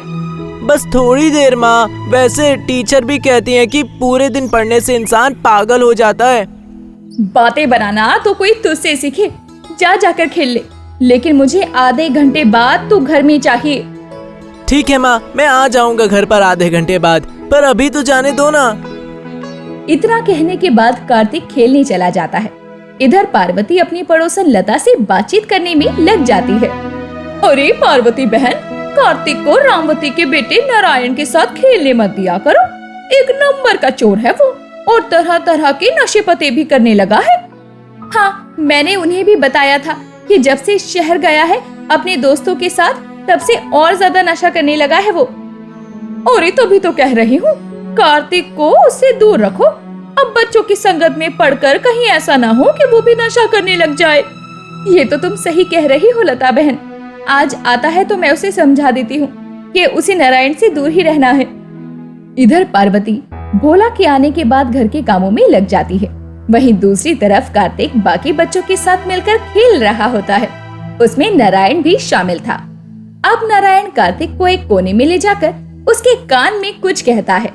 D: बस थोड़ी देर माँ, वैसे टीचर भी कहती हैं कि पूरे दिन पढ़ने से इंसान पागल हो जाता है।
B: बातें बनाना तो कोई तुझसे सीखे, जा जाकर खेल ले, लेकिन मुझे आधे घंटे बाद तू घर में चाहिए।
D: ठीक है माँ, मैं आ जाऊंगा घर पर आधे घंटे बाद, पर अभी तो जाने दो ना।
B: इतना कहने के बाद कार्तिक खेलने चला जाता है। इधर पार्वती अपनी पड़ोसन लता से बातचीत करने में लग जाती है। अरे पार्वती बहन, कार्तिक को रामवती के बेटे नारायण के साथ खेलने मत दिया करो, एक नंबर का चोर है वो और तरह तरह के नशे पते भी करने लगा है। हाँ, मैंने उन्हें भी बताया था कि जब से शहर गया है अपने दोस्तों के साथ, तब से और ज्यादा नशा करने लगा है वो। और तभी तो कह रही हूँ, कार्तिक को उससे दूर रखो। अब बच्चों की संगत में पढ़कर कहीं ऐसा ना हो कि वो भी नशा करने लग जाए। ये तो तुम सही कह रही हो लता बहन, आज आता है तो मैं उसे समझा देती हूँ कि उसे नारायण से दूर ही रहना है। इधर पार्वती भोला के आने के बाद घर के कामों में लग जाती है। वहीं दूसरी तरफ कार्तिक बाकी बच्चों के साथ मिलकर खेल रहा होता है। उसमें नारायण भी शामिल था। अब नारायण कार्तिक को एक कोने में ले जाकर उसके कान में कुछ कहता है।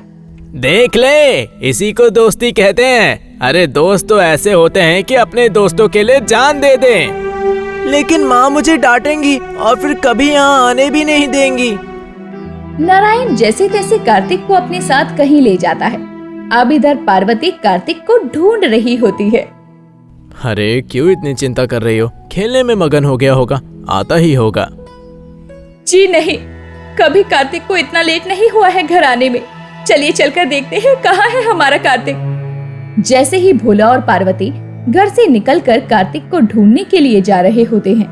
C: देख ले, इसी को दोस्ती कहते हैं। अरे दोस्त तो ऐसे होते हैं कि अपने दोस्तों के लिए जान दे दें।
D: लेकिन माँ मुझे डांटेंगी और फिर कभी यहाँ आने भी नहीं देंगी।
B: नारायण जैसे तैसे कार्तिक को अपने साथ कहीं ले जाता है। अब इधर पार्वती कार्तिक को ढूंढ रही होती है।
C: अरे क्यों इतनी चिंता कर रही हो, खेलने में मगन हो गया होगा, आता ही होगा।
B: जी नहीं, कभी कार्तिक को इतना लेट नहीं हुआ है घर आने में। चलिए चलकर देखते हैं कहाँ है हमारा कार्तिक। जैसे ही भोला और पार्वती घर से निकलकर कार्तिक को ढूंढने के लिए जा रहे होते हैं।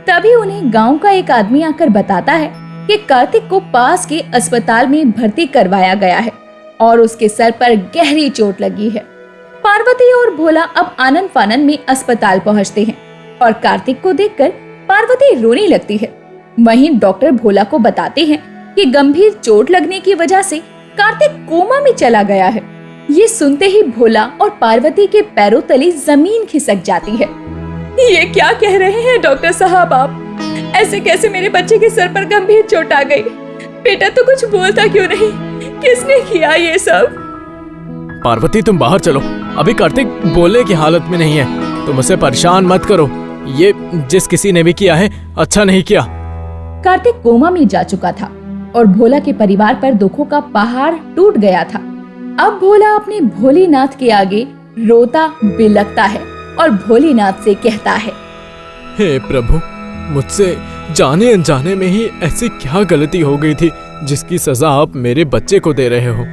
B: तभी उन्हें गांव का एक आदमी आकर बताता है कि कार्तिक को पास के अस्पताल में भर्ती करवाया गया है और उसके सर पर गहरी चोट लगी है। पार्वती और भोला अब आनन फानन में अस्पताल पहुंचते हैं और कार्तिक को देखकर पार्वती रोने लगती है। वहीं डॉक्टर भोला को बताते हैं कि गंभीर चोट लगने की वजह से कार्तिक कोमा में चला गया है। ये सुनते ही भोला और पार्वती के पैरों तले जमीन खिसक जाती है। ये क्या कह रहे हैं डॉक्टर साहब आप? ऐसे कैसे मेरे बच्चे के सर पर गंभीर चोट आ गई? बेटा तो कुछ बोलता क्यों नहीं? किसने किया ये सब?
C: पार्वती तुम बाहर चलो, अभी कार्तिक बोलने की हालत में नहीं है। तुम उसे परेशान मत करो, ये जिस किसी ने भी किया है अच्छा नहीं किया।
B: कार्तिक कोमा में जा चुका था और भोला के परिवार पर दुखों का पहाड़ टूट गया था। अब भोला अपने भोलेनाथ के आगे रोता बिलखता है और भोलेनाथ से कहता है,
C: हे प्रभु, मुझसे जाने अनजाने में ही ऐसी क्या गलती हो गई थी जिसकी सजा आप मेरे बच्चे को दे रहे हो।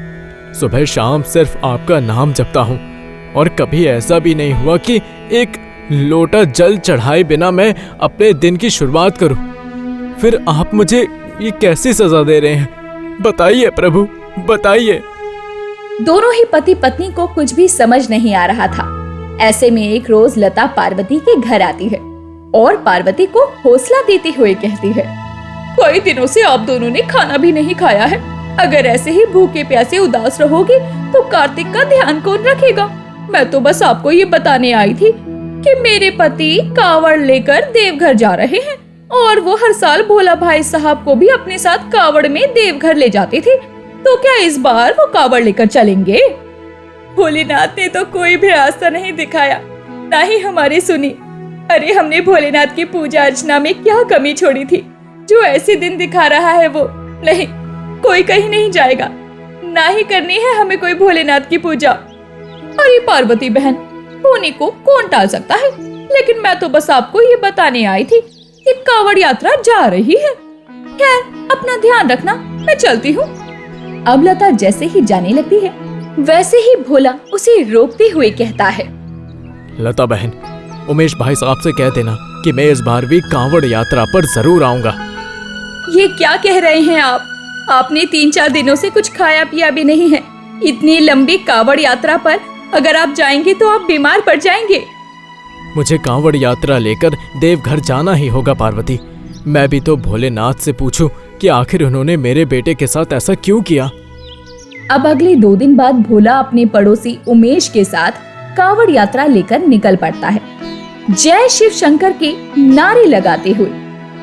C: सुबह शाम सिर्फ आपका नाम जपता हूँ और कभी ऐसा भी नहीं हुआ कि एक लोटा जल चढ़ाए बिना मैं अपने दिन की शुरुआत करूं। फिर आप मुझे ये कैसी सजा दे रहे हैं? बताइए प्रभु, बताइए।
B: दोनों ही पति पत्नी को कुछ भी समझ नहीं आ रहा था। ऐसे में एक रोज लता पार्वती के घर आती है और पार्वती को हौसला देते हुए कहती है, कई दिनों से आप दोनों ने खाना भी नहीं खाया है। अगर ऐसे ही भूखे प्यासे उदास रहोगे तो कार्तिक का ध्यान कौन रखेगा? मैं तो बस आपको ये बताने आई थी कि मेरे पति कावड़ लेकर देवघर जा रहे हैं और वो हर साल भोला भाई साहब को भी अपने साथ कावड़ में देवघर ले जाते थे। तो क्या इस बार वो कावड़ लेकर चलेंगे? भोलेनाथ ने तो कोई भी रास्ता नहीं दिखाया, ना ही हमारी सुनी। अरे हमने भोलेनाथ की पूजा अर्चना में क्या कमी छोड़ी थी जो ऐसे दिन दिखा रहा है वो? नहीं, कोई कहीं नहीं जाएगा, ना ही करनी है हमें कोई भोलेनाथ की पूजा। अरे पार्वती बहन, होने को कौन टाल सकता है? लेकिन मैं तो बस आपको ये बताने आई थी कि कावड़ यात्रा जा रही है। खैर, अपना ध्यान रखना, मैं चलती हूँ। अब लता जैसे ही जाने लगती है वैसे ही भोला उसे रोकते हुए कहता है,
C: लता बहन, उमेश भाई साहब से कह देना कि मैं इस बार भी कांवड़ यात्रा पर जरूर आऊंगा।
B: ये क्या कह रहे हैं आप? आपने 3-4 दिनों से कुछ खाया पिया भी नहीं है। इतनी लंबी कावड़ यात्रा पर अगर आप जाएंगे तो आप बीमार पड़ जाएंगे।
C: मुझे कांवड़ यात्रा लेकर देवघर जाना ही होगा पार्वती। मैं भी तो भोलेनाथ से पूछूं कि आखिर उन्होंने मेरे बेटे के साथ ऐसा क्यों किया।
B: अब अगले 2 दिन बाद भोला अपने पड़ोसी उमेश के साथ कावड़ यात्रा लेकर निकल पड़ता है। जय शिव शंकर के नारे लगाते हुए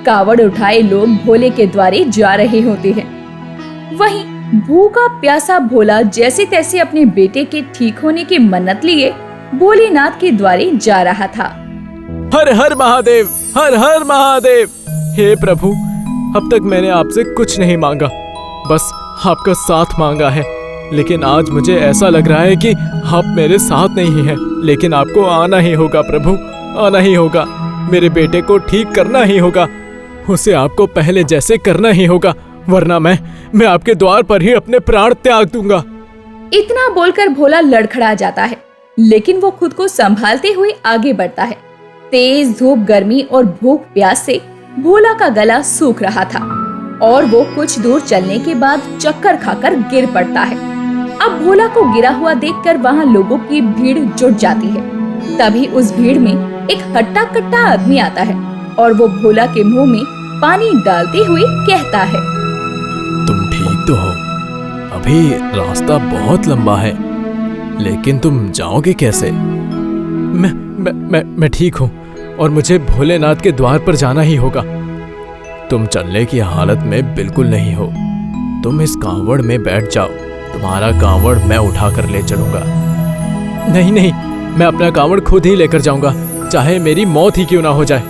B: कावड़ उठाए लोग भोले के द्वारे जा रहे होते हैं। वहीं भूखा प्यासा भोला जैसे तैसे अपने बेटे के ठीक होने की मन्नत लिए भोलेनाथ के द्वारे जा रहा था।
C: हर हर महादेव, हर हर महादेव। हे प्रभु, अब तक मैंने आपसे कुछ नहीं मांगा, बस आपका साथ मांगा है। लेकिन आज मुझे ऐसा लग रहा है कि आप मेरे साथ नहीं हैं। लेकिन आपको आना ही होगा प्रभु, आना ही होगा। मेरे बेटे को ठीक करना ही होगा, उसे आपको पहले जैसे करना ही होगा, वरना मैं आपके द्वार पर ही अपने प्राण त्याग दूंगा।
B: इतना बोलकर भोला लड़खड़ा जाता है, लेकिन वो खुद को संभालते हुए आगे बढ़ता है। तेज धूप, गर्मी और भूख प्यास से भोला का गला सूख रहा था और वो कुछ दूर चलने के बाद चक्कर खाकर गिर पड़ता है। अब भोला को गिरा हुआ देखकर वहाँ लोगों की भीड़ जुट जाती है। तभी उस भीड़ में एक हट्टा कट्टा आदमी आता है और वो भोला के मुंह में पानी डालते हुए कहता है,
C: तुम ठीक तो हो? अभी रास्ता बहुत लंबा है, लेकिन तुम जाओगे कैसे? मैं ठीक हूँ और मुझे भोलेनाथ के द्वार पर जाना ही होगा। तुम चलने की हालत में बिल्कुल नहीं हो। तुम इस कांवड़ में बैठ जाओ, तुम्हारा कांवड़ मैं उठा कर ले चलूंगा। नहीं नहीं, मैं अपना कांवड़ खुद ही लेकर जाऊंगा, चाहे मेरी मौत ही क्यों ना हो जाए।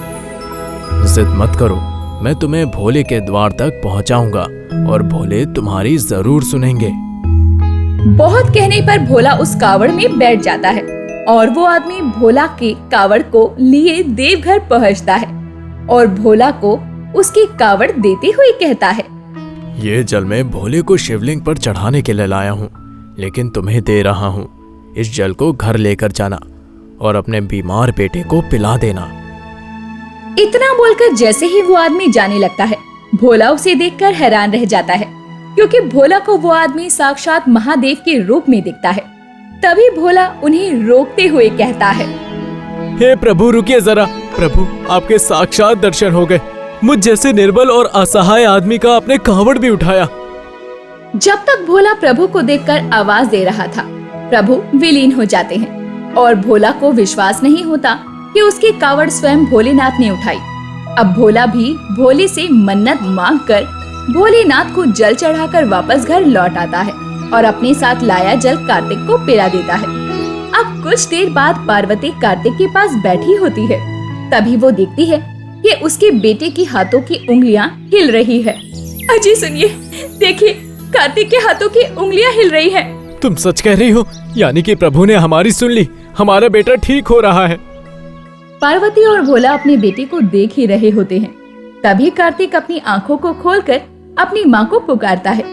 C: जिद मत करो, मैं तुम्हें भोले के द्वार तक पहुंचाऊंगा और भोले तुम्हारी जरूर सुनेंगे।
B: बहुत कहने पर भोला उस कावड़ में बैठ जाता है और वो आदमी भोला के कावड़ को लिए देवघर पहुंचता है और भोला को उसकी कावड़ देते हुए कहता है,
C: ये जल मैं भोले को शिवलिंग पर चढ़ाने के लिए लाया हूँ, लेकिन तुम्हें दे रहा हूँ। इस जल को घर लेकर जाना और अपने बीमार बेटे को पिला देना।
B: इतना बोलकर जैसे ही वो आदमी जाने लगता है, भोला उसे देखकर हैरान रह जाता है, क्योंकि भोला को वो आदमी साक्षात महादेव के रूप में दिखता है। तभी भोला उन्हें रोकते हुए कहता है,
D: हे प्रभु रुकिए जरा। प्रभु आपके साक्षात दर्शन हो गए। मुझ जैसे निर्बल और असहाय आदमी का आपने कांवड़ भी उठाया।
B: जब तक भोला प्रभु को देखकर आवाज दे रहा था, प्रभु विलीन हो जाते हैं और भोला को विश्वास नहीं होता कि उसकी कावड़ स्वयं भोलेनाथ ने उठाई। अब भोला भी भोले से मन्नत मांगकर भोलेनाथ को जल चढ़ाकर वापस घर लौट आता है और अपने साथ लाया जल कार्तिक को पिला देता है। अब कुछ देर बाद पार्वती कार्तिक के पास बैठी होती है। तभी वो देखती है कि उसके बेटे की हाथों की उंगलियां हिल रही है। अजी सुनिए, देखिए कार्तिक के हाथों की उंगलियां हिल रही है।
D: तुम सच कह रही हो? यानी कि प्रभु ने हमारी सुन ली, हमारा बेटा ठीक हो रहा है।
B: पार्वती और भोला अपने बेटे को देख ही रहे होते हैं। तभी कार्तिक अपनी आंखों को खोलकर अपनी माँ को पुकारता है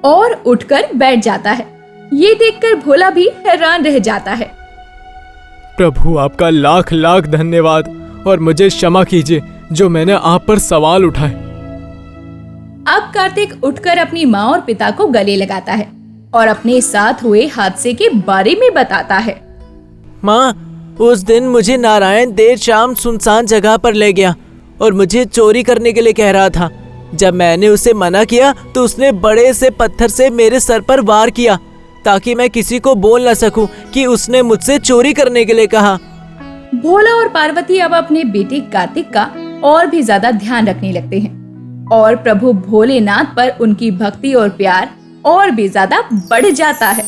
B: और उठकर बैठ जाता है। ये देखकर भोला भी हैरान रह जाता है।
D: प्रभु आपका लाख लाख धन्यवाद और मुझे क्षमा कीजिए जो मैंने आप पर सवाल उठाए।
B: अब कार्तिक उठकर अपनी माँ और पिता को गले लगाता है और अपने साथ हुए हादसे के बारे में बताता है।
D: माँ, उस दिन मुझे नारायण देर शाम सुनसान जगह पर ले गया और मुझे चोरी करने के लिए कह रहा था। जब मैंने उसे मना किया तो उसने बड़े से पत्थर से मेरे सर पर वार किया ताकि मैं किसी को बोल न सकूं कि उसने मुझसे चोरी करने के लिए कहा।
B: भोला और पार्वती अब अपने बेटे कार्तिक का और भी ज्यादा ध्यान रखने लगते हैं और प्रभु भोलेनाथ पर उनकी भक्ति और प्यार और भी ज्यादा बढ़ जाता है।